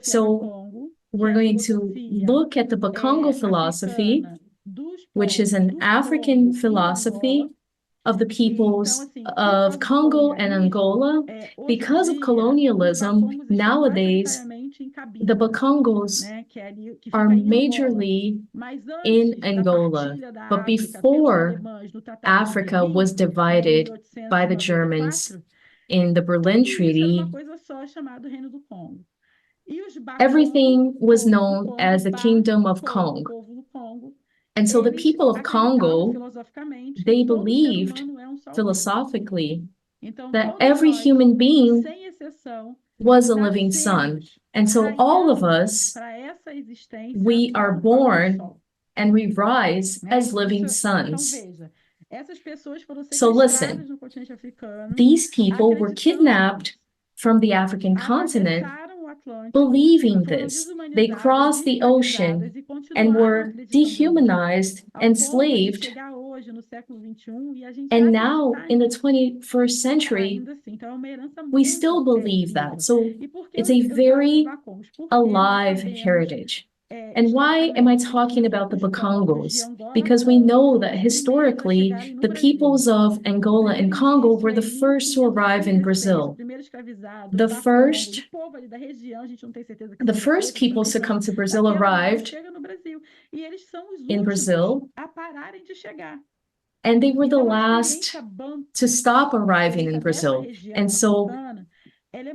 So we're going to look at the Bakongo philosophy, which is an African philosophy of the peoples of Congo and Angola. Because of colonialism, nowadays, the Bakongos are majorly in Angola. But before Africa was divided by the Germans in the Berlin Treaty, everything was known as the Kingdom of Congo. And so the people of Congo, they believed philosophically that every human being was a living son. And so all of us, we are born and we rise as living sons. So listen, these people were kidnapped from the African continent believing this. They crossed the ocean and were dehumanized, enslaved. And now, in the 21st century, we still believe that. So it's a very alive heritage. And why am I talking about the Bakongos? Because we know that historically, the peoples of Angola and Congo were the first to arrive in Brazil. The first peoples to come to Brazil arrived in Brazil, and they were the last to stop arriving in Brazil. And so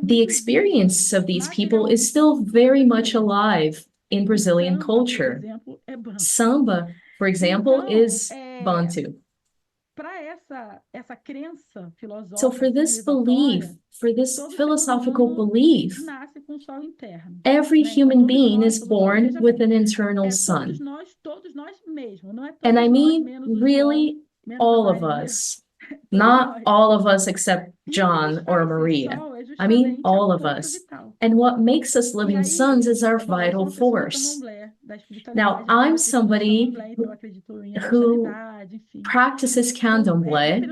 the experience of these people is still very much alive in Brazilian culture. Samba, for example, is Bantu. So for this belief, for this philosophical belief, every human being is born with an internal sun. And I mean, really, all of us. Not all of us except John or Maria. I mean, all of us. And what makes us living sons is our vital force. Now, I'm somebody who practices candomblé,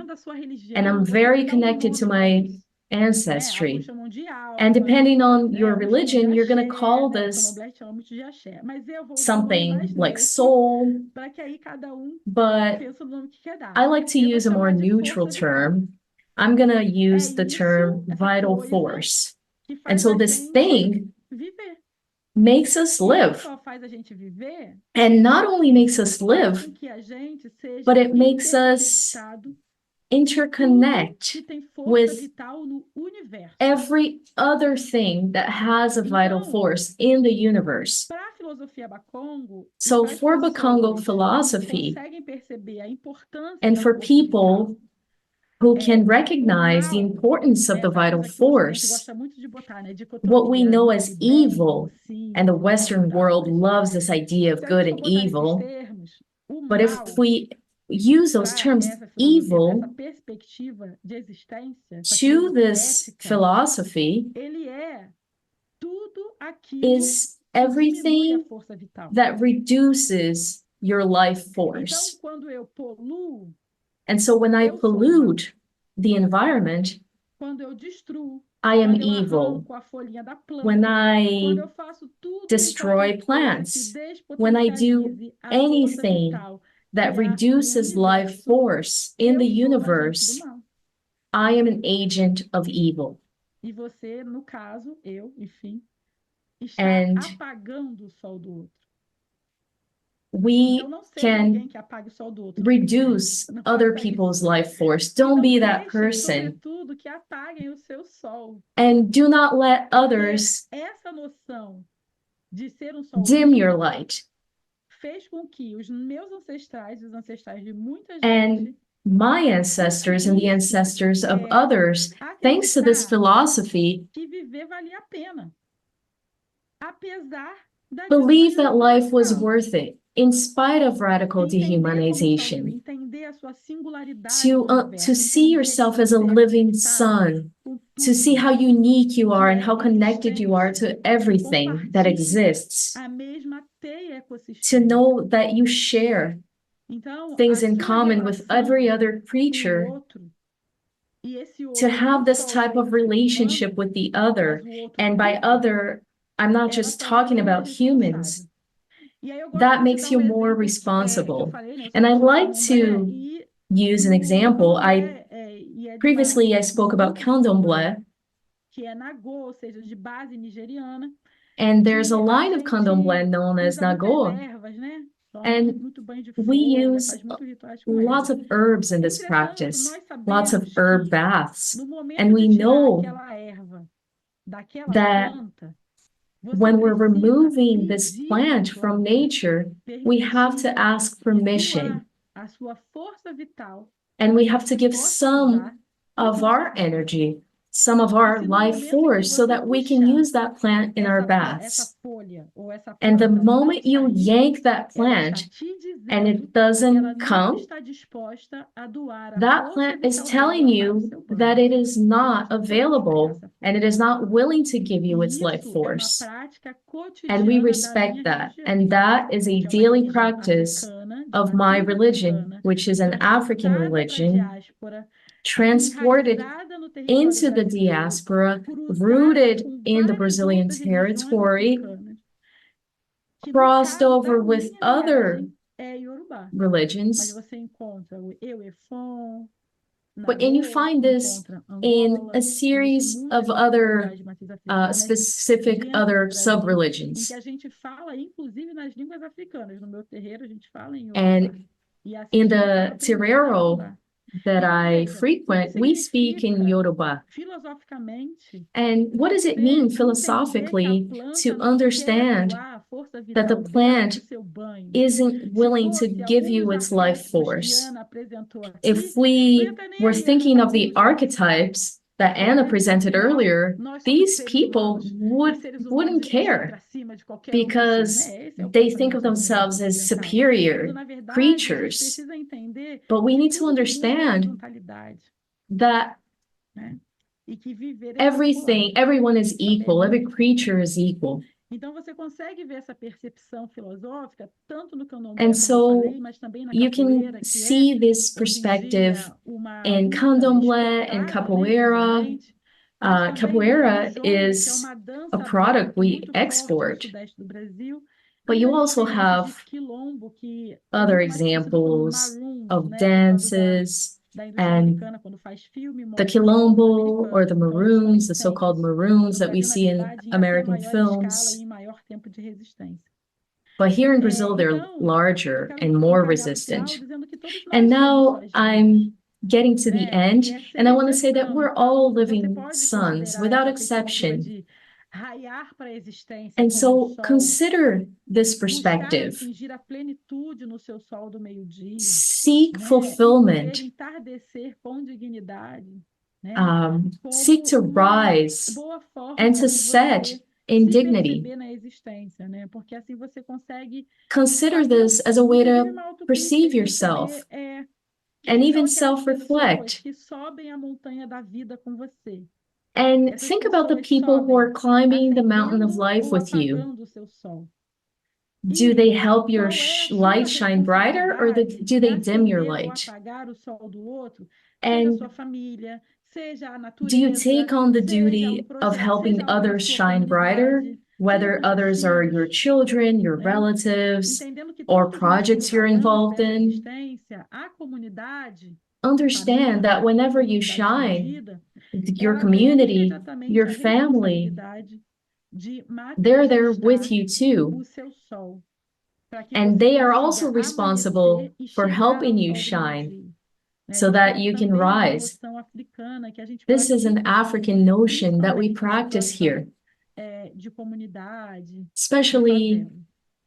and I'm very connected to my ancestry. And depending on your religion, you're going to call this something like soul, but I like to use a more neutral term. I'm going to use the term vital force. And so this thing makes us live. And not only makes us live, but it makes us interconnect with every other thing that has a vital force in the universe. So for Bakongo philosophy, and for people who can recognize the importance of the vital force, what we know as evil, and the Western world loves this idea of good and evil, but if we use those terms, evil, to this philosophy is everything that reduces your life force. And so when I pollute the environment, I am evil. When I destroy plants, when I do anything that reduces life force in the universe, I am an agent of evil. And we can reduce other people's life force. Don't be that person. And do not let others dim your light. And my ancestors and the ancestors of others, thanks to this philosophy, believe that life was worth it, in spite of radical dehumanization. To see yourself as a living son, to see how unique you are and how connected you are to everything that exists, to know that you share things in common with every other creature, to have this type of relationship with the other. And by other, I'm not just talking about humans, that makes you more responsible. And I like to use an example. Previously I spoke about candomblé, and there's a line of candomblé known as Nagô, and we use lots of herbs in this practice, lots of herb baths. And we know that when we're removing this plant from nature, we have to ask permission. And we have to give some of our energy, some of our life force, so that we can use that plant in our baths. And the moment you yank that plant and it doesn't come, that plant is telling you that it is not available and it is not willing to give you its life force. And we respect that. And that is a daily practice of my religion, which is an African religion, transported into the diaspora, rooted in the Brazilian territory, crossed over with other religions. And you find this in a series of other specific other sub-religions. And in the terreiro that I frequent, we speak in Yoruba. And what does it mean philosophically to understand that the plant isn't willing to give you its life force? If we were thinking of the archetypes that Anna presented earlier, these people wouldn't care because they think of themselves as superior creatures. But we need to understand that everyone is equal, every creature is equal. And so you can see this perspective in candomblé and capoeira. Capoeira is a product we export, but you also have other examples of dances, and the quilombo or the maroons, the so-called maroons that we see in American films. But here in Brazil, they're larger and more resistant. And now I'm getting to the end, and I want to say that we're all living suns without exception. And so consider this perspective. Seek fulfillment. Seek to rise and to set in dignity. Consider this as a way to perceive yourself and even self-reflect. And think about the people who are climbing the mountain of life with you. Do they help your light shine brighter, or do they dim your light? And do you take on the duty of helping others shine brighter, whether others are your children, your relatives, or projects you're involved in? Understand that whenever you shine, your community, your family, they're there with you too. And they are also responsible for helping you shine so that you can rise. This is an African notion that we practice here, especially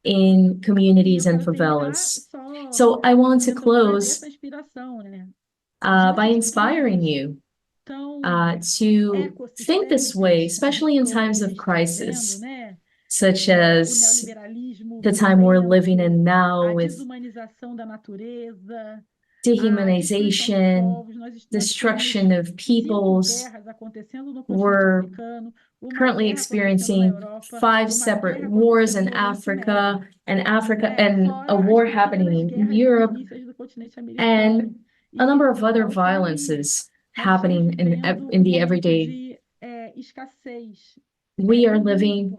in communities and favelas. So I want to close by inspiring you to think this way, especially in times of crisis, such as the time we're living in now with dehumanization, destruction of peoples. We're currently experiencing 5 separate wars in Africa, and a war happening in Europe, and a number of other violences happening in the everyday we are living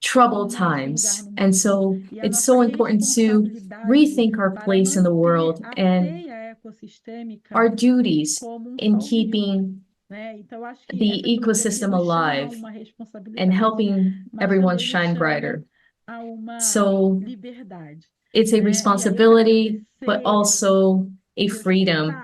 troubled times. And so it's so important to rethink our place in the world and our duties in keeping the ecosystem alive and helping everyone shine brighter. So it's a responsibility, but also a freedom